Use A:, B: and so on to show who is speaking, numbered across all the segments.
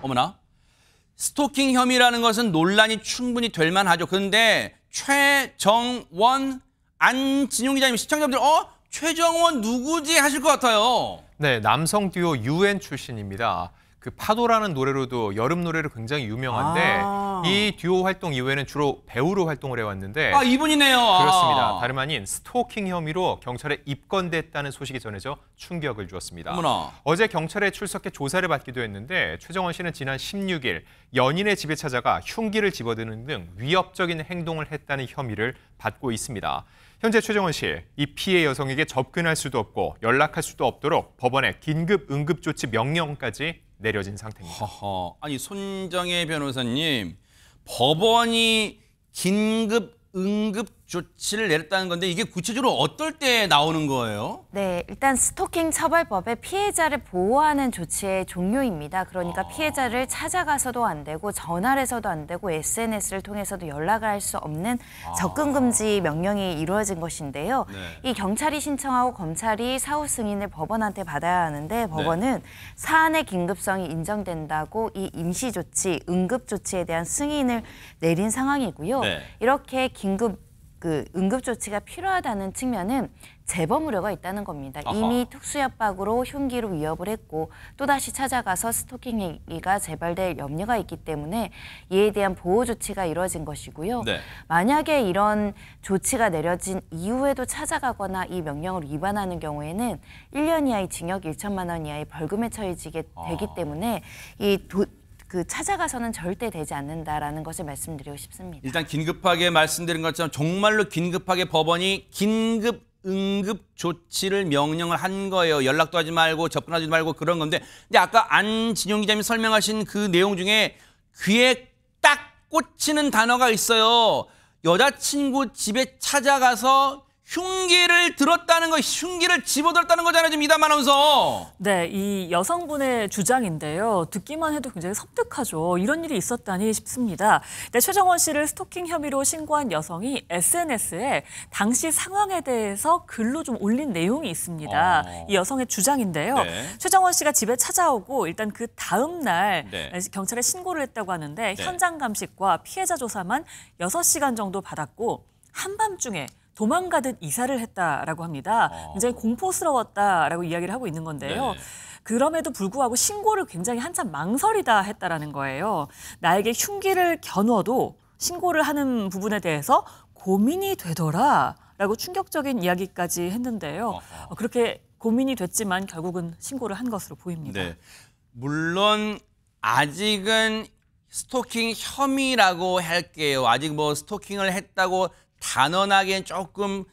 A: 어머나. 스토킹 혐의라는 것은 논란이 충분히 될 만하죠. 그런데 최정원, 안진용 기자님, 시청자분들 최정원 누구지 하실 것 같아요.
B: 네, 남성 듀오 UN 출신입니다. 그 파도라는 노래로도 여름 노래로 굉장히 유명한데 이 듀오 활동 이후에는 주로 배우로 활동을 해왔는데
A: 이분이네요.
B: 그렇습니다. 다름 아닌 스토킹 혐의로 경찰에 입건됐다는 소식이 전해져 충격을 주었습니다.
A: 어머나.
B: 어제 경찰에 출석해 조사를 받기도 했는데 최정원 씨는 지난 16일 연인의 집에 찾아가 흉기를 집어드는 등 위협적인 행동을 했다는 혐의를 받고 있습니다. 현재 최정원 씨, 이 피해 여성에게 접근할 수도 없고 연락할 수도 없도록 법원에 긴급 응급조치 명령까지 내려진 상태입니다.
A: 아니 손정혜 변호사님, 법원이 긴급 응급 조치를 내렸다는 건데 이게 구체적으로 어떨 때 나오는 거예요?
C: 네, 일단 스토킹 처벌법의 피해자를 보호하는 조치의 종류입니다. 그러니까 피해자를 찾아가서도 안 되고 전화를 해서도 안 되고 SNS를 통해서도 연락을 할 수 없는 접근 금지 명령이 이루어진 것인데요. 이 경찰이 신청하고 검찰이 사후 승인을 법원한테 받아야 하는데 법원은 사안의 긴급성이 인정된다고 이 임시 조치, 응급 조치에 대한 승인을 내린 상황이고요. 이렇게 긴급 응급조치가 필요하다는 측면은 재범 우려가 있다는 겁니다. 이미 특수협박으로 흉기로 위협을 했고 또다시 찾아가서 스토킹 행위가 재발될 염려가 있기 때문에 이에 대한 보호 조치가 이루어진 것이고요. 만약에 이런 조치가 내려진 이후에도 찾아가거나 이 명령을 위반하는 경우에는 1년 이하의 징역 1천만 원 이하의 벌금에 처해지게 되기 때문에 찾아가서는 절대 되지 않는다라는 것을 말씀드리고 싶습니다.
A: 일단 긴급하게 말씀드린 것처럼 정말로 긴급하게 법원이 긴급 응급 조치를 명령을 한 거예요. 연락도 하지 말고 접근하지 말고 그런 건데. 근데 아까 안진용 기자님이 설명하신 그 내용 중에 귀에 딱 꽂히는 단어가 있어요. 여자친구 집에 찾아가서 흉기를 들었다는 거, 흉기를 집어들었다는 거잖아요, 지금 이담 아나운서.
D: 네, 이 여성분의 주장인데요. 듣기만 해도 굉장히 섬뜩하죠. 이런 일이 있었다니 싶습니다. 네, 최정원 씨를 스토킹 혐의로 신고한 여성이 SNS에 당시 상황에 대해서 글로 좀 올린 내용이 있습니다. 이 여성의 주장인데요. 최정원 씨가 집에 찾아오고 일단 그 다음 날 경찰에 신고를 했다고 하는데 현장 감식과 피해자 조사만 6시간 정도 받았고 한밤중에 도망가듯 이사를 했다라고 합니다. 굉장히 공포스러웠다라고 이야기를 하고 있는 건데요. 그럼에도 불구하고 신고를 굉장히 한참 망설이다 했다라는 거예요. 나에게 흉기를 겨누어도 신고를 하는 부분에 대해서 고민이 되더라라고 충격적인 이야기까지 했는데요. 그렇게 고민이 됐지만 결국은 신고를 한 것으로 보입니다.
A: 물론 아직은 스토킹 혐의라고 할게요. 아직 뭐 스토킹을 했다고 단언하기엔 조금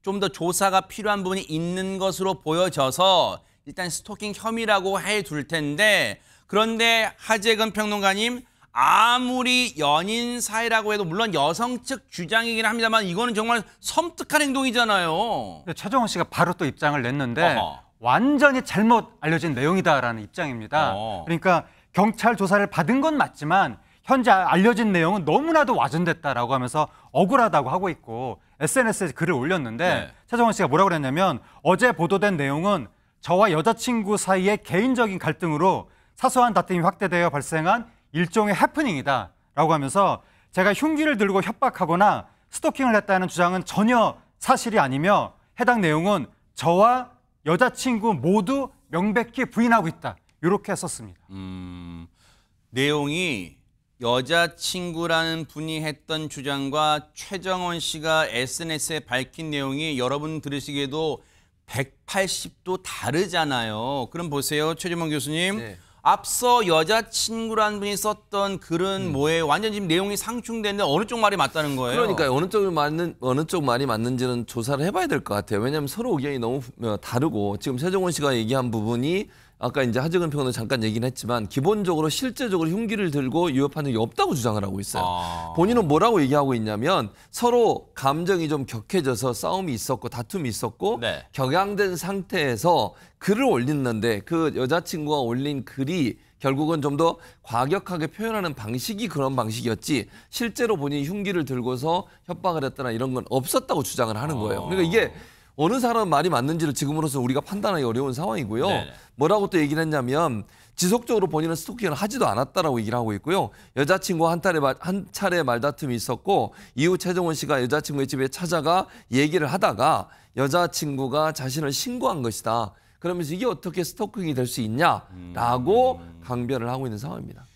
A: 좀 더 조사가 필요한 부분이 있는 것으로 보여져서 일단 스토킹 혐의라고 해둘 텐데, 그런데 하재근 평론가님, 아무리 연인 사이라고 해도 물론 여성 측 주장이긴 합니다만 이거는 정말 섬뜩한 행동이잖아요.
E: 최정원 씨가 바로 또 입장을 냈는데 완전히 잘못 알려진 내용이다라는 입장입니다. 그러니까 경찰 조사를 받은 건 맞지만 현재 알려진 내용은 너무나도 와전됐다라고 하면서 억울하다고 하고 있고 SNS에 글을 올렸는데 최정원 씨가 뭐라고 그랬냐면 어제 보도된 내용은 저와 여자친구 사이의 개인적인 갈등으로 사소한 다툼이 확대되어 발생한 일종의 해프닝이다 라고 하면서 제가 흉기를 들고 협박하거나 스토킹을 했다는 주장은 전혀 사실이 아니며 해당 내용은 저와 여자친구 모두 명백히 부인하고 있다. 이렇게 썼습니다.
A: 내용이 여자친구라는 분이 했던 주장과 최정원 씨가 SNS에 밝힌 내용이 여러분 들으시기에도 180도 다르잖아요. 그럼 보세요, 최재문 교수님. 앞서 여자친구라는 분이 썼던 글은 뭐예요? 완전 지금 내용이 상충되는데 어느 쪽 말이 맞다는 거예요?
F: 그러니까요. 어느 쪽 말이 맞는지는 조사를 해봐야 될 것 같아요. 왜냐하면 서로 의견이 너무 다르고 지금 최정원 씨가 얘기한 부분이 아까 이제 하재근 평론가 잠깐 얘기는 했지만 기본적으로 실제적으로 흉기를 들고 위협한 적이 없다고 주장을 하고 있어요. 본인은 뭐라고 얘기하고 있냐면 서로 감정이 좀 격해져서 싸움이 있었고 다툼이 있었고 격양된 상태에서 글을 올렸는데 그 여자친구가 올린 글이 결국은 좀 더 과격하게 표현하는 방식이 그런 방식이었지 실제로 본인이 흉기를 들고서 협박을 했거나 이런 건 없었다고 주장을 하는 거예요. 그러니까 이게 어느 사람 말이 맞는지를 지금으로서 우리가 판단하기 어려운 상황이고요. 뭐라고 또 얘기를 했냐면 지속적으로 본인은 스토킹을 하지도 않았다라고 얘기를 하고 있고요. 여자친구와 한 차례 말다툼이 있었고 이후 최정원 씨가 여자친구의 집에 찾아가 얘기를 하다가 여자친구가 자신을 신고한 것이다. 그러면서 이게 어떻게 스토킹이 될 수 있냐라고 강변을 하고 있는 상황입니다.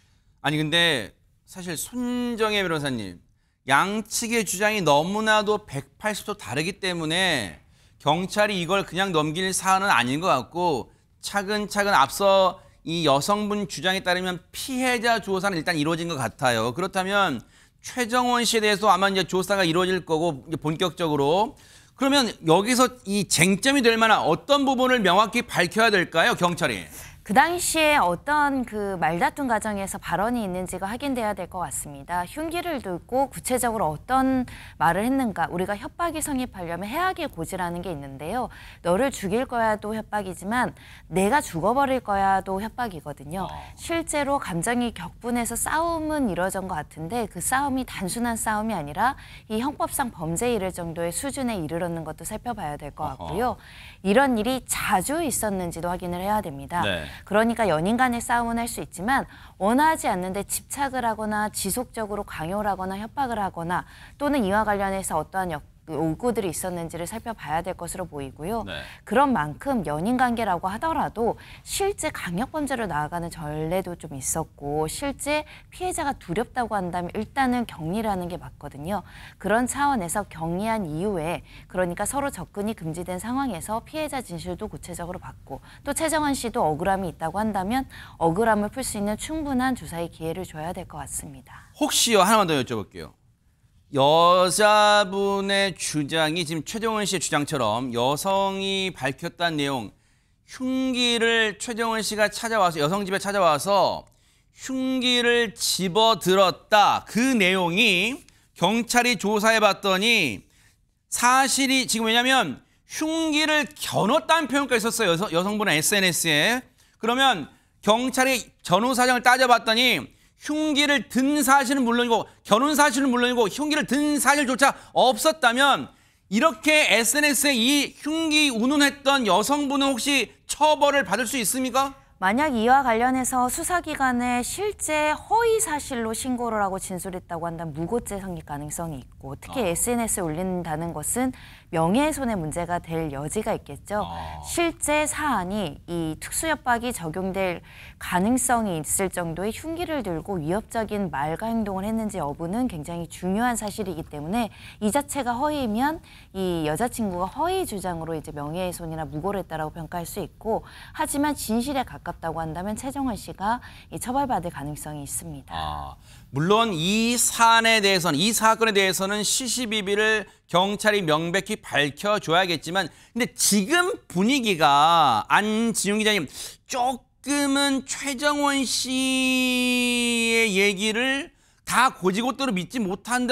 A: 아니 근데 사실 손정혜 변호사님 양측의 주장이 너무나도 180도 다르기 때문에 경찰이 이걸 그냥 넘길 사안은 아닌 것 같고 차근차근 앞서 이 여성분 주장에 따르면 피해자 조사는 일단 이루어진 것 같아요. 그렇다면 최정원 씨에 대해서 아마 이제 조사가 이루어질 거고 이제 본격적으로 그러면 여기서 이 쟁점이 될 만한 어떤 부분을 명확히 밝혀야 될까요, 경찰이?
C: 그 당시에 어떤 그 말다툼 과정에서 발언이 있는지가 확인돼야 될 것 같습니다. 흉기를 들고 구체적으로 어떤 말을 했는가. 우리가 협박이 성립하려면 해악의 고지라는 게 있는데요. 너를 죽일 거야도 협박이지만 내가 죽어버릴 거야도 협박이거든요. 실제로 감정이 격분해서 싸움은 이뤄진 것 같은데 그 싸움이 단순한 싸움이 아니라 이 형법상 범죄에 이를 정도의 수준에 이르렀는 것도 살펴봐야 될 것 같고요. 이런 일이 자주 있었는지도 확인을 해야 됩니다.
A: 네.
C: 그러니까 연인 간의 싸움은 할 수 있지만 원하지 않는데 집착을 하거나 지속적으로 강요를 하거나 협박을 하거나 또는 이와 관련해서 어떠한 요구들이 있었는지를 살펴봐야 될 것으로 보이고요.
A: 네.
C: 그런 만큼 연인 관계라고 하더라도 실제 강력범죄로 나아가는 전례도 좀 있었고 실제 피해자가 두렵다고 한다면 일단은 격리를 하는 게 맞거든요. 그런 차원에서 격리한 이후에 그러니까 서로 접근이 금지된 상황에서 피해자 진술도 구체적으로 받고 또 최정원 씨도 억울함이 있다고 한다면 억울함을 풀 수 있는 충분한 조사의 기회를 줘야 될 것 같습니다.
A: 혹시요 하나만 더 여쭤볼게요. 여자분의 주장이 지금 최정원 씨의 주장처럼 여성이 밝혔다는 내용 흉기를 최정원 씨가 찾아와서 여성 집에 찾아와서 흉기를 집어들었다. 그 내용이 경찰이 조사해봤더니 사실이 지금 왜냐하면 흉기를 겨눴다는 표현까지 있었어요. 여성분의 SNS에. 그러면 경찰이 전후 사정을 따져봤더니 흉기를 든 사실은 물론이고 겨눈 사실은 물론이고 흉기를 든 사실조차 없었다면 이렇게 SNS에 이 흉기 운운했던 여성분은 혹시 처벌을 받을 수 있습니까?
C: 만약 이와 관련해서 수사기관에 실제 허위 사실로 신고를 하고 진술했다고 한다면 무고죄 성립 가능성이 있고 특히 SNS에 올린다는 것은 명예훼손의 문제가 될 여지가 있겠죠. 실제 사안이 이 특수협박이 적용될 가능성이 있을 정도의 흉기를 들고 위협적인 말과 행동을 했는지 여부는 굉장히 중요한 사실이기 때문에 이 자체가 허위면 이 여자친구가 허위 주장으로 이제 명예훼손이나 무고를 했다라고 평가할 수 있고 하지만 진실에 가깝다고 한다면 최정원 씨가 이 처벌받을 가능성이 있습니다.
A: 물론 이 사안에 대해서는 이 사건에 대해서는 시시비비를 경찰이 명백히 밝혀줘야겠지만 근데 지금 분위기가 안진용 기자님 조금은 최정원 씨의 얘기를 다 고지고대로 믿지 못하는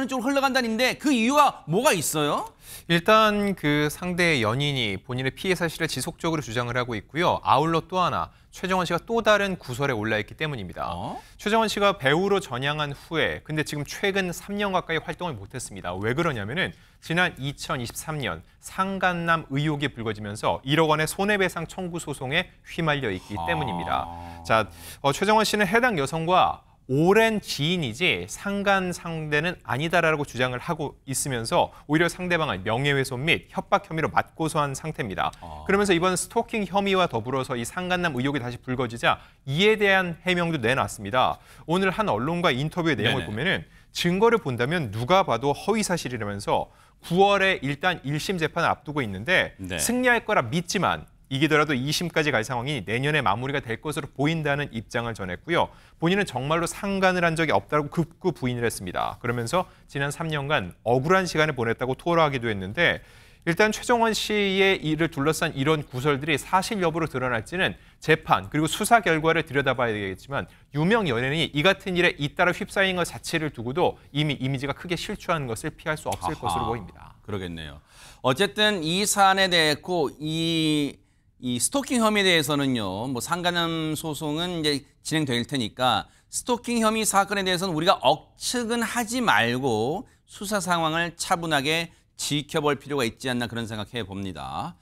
A: 쪽으로 흘러간다는데 그 이유가 뭐가 있어요?
B: 일단 그 상대의 연인이 본인의 피해 사실을 지속적으로 주장을 하고 있고요. 아울러 또 하나 최정원 씨가 또 다른 구설에 올라있기 때문입니다. 최정원 씨가 배우로 전향한 후에 근데 지금 최근 3년 가까이 활동을 못했습니다. 왜 그러냐면은 지난 2023년 상간남 의혹이 불거지면서 1억 원의 손해배상 청구 소송에 휘말려 있기 때문입니다. 자, 최정원 씨는 해당 여성과 오랜 지인이지 상간 상대는 아니다라고 주장을 하고 있으면서 오히려 상대방을 명예훼손 및 협박 혐의로 맞고소한 상태입니다. 그러면서 이번 스토킹 혐의와 더불어서 이 상간남 의혹이 다시 불거지자 이에 대한 해명도 내놨습니다. 오늘 한 언론과 인터뷰의 내용을 보면은 증거를 본다면 누가 봐도 허위 사실이라면서 9월에 일단 1심 재판을 앞두고 있는데 승리할 거라 믿지만 이기더라도 2심까지 갈 상황이 내년에 마무리가 될 것으로 보인다는 입장을 전했고요. 본인은 정말로 상간을 한 적이 없다고 극구 부인을 했습니다. 그러면서 지난 3년간 억울한 시간을 보냈다고 토로하기도 했는데 일단 최정원 씨의 일을 둘러싼 이런 구설들이 사실 여부로 드러날지는 재판 그리고 수사 결과를 들여다봐야 되겠지만 유명 연예인이 이 같은 일에 잇따라 휩싸인 것 자체를 두고도 이미 이미지가 크게 실추하는 것을 피할 수 없을 것으로 보입니다.
A: 그러겠네요. 어쨌든 이 사안에 대했고 이 스토킹 혐의에 대해서는요, 뭐 상간남 소송은 이제 진행될 테니까 스토킹 혐의 사건에 대해서는 우리가 억측은 하지 말고 수사 상황을 차분하게 지켜볼 필요가 있지 않나 그런 생각해 봅니다.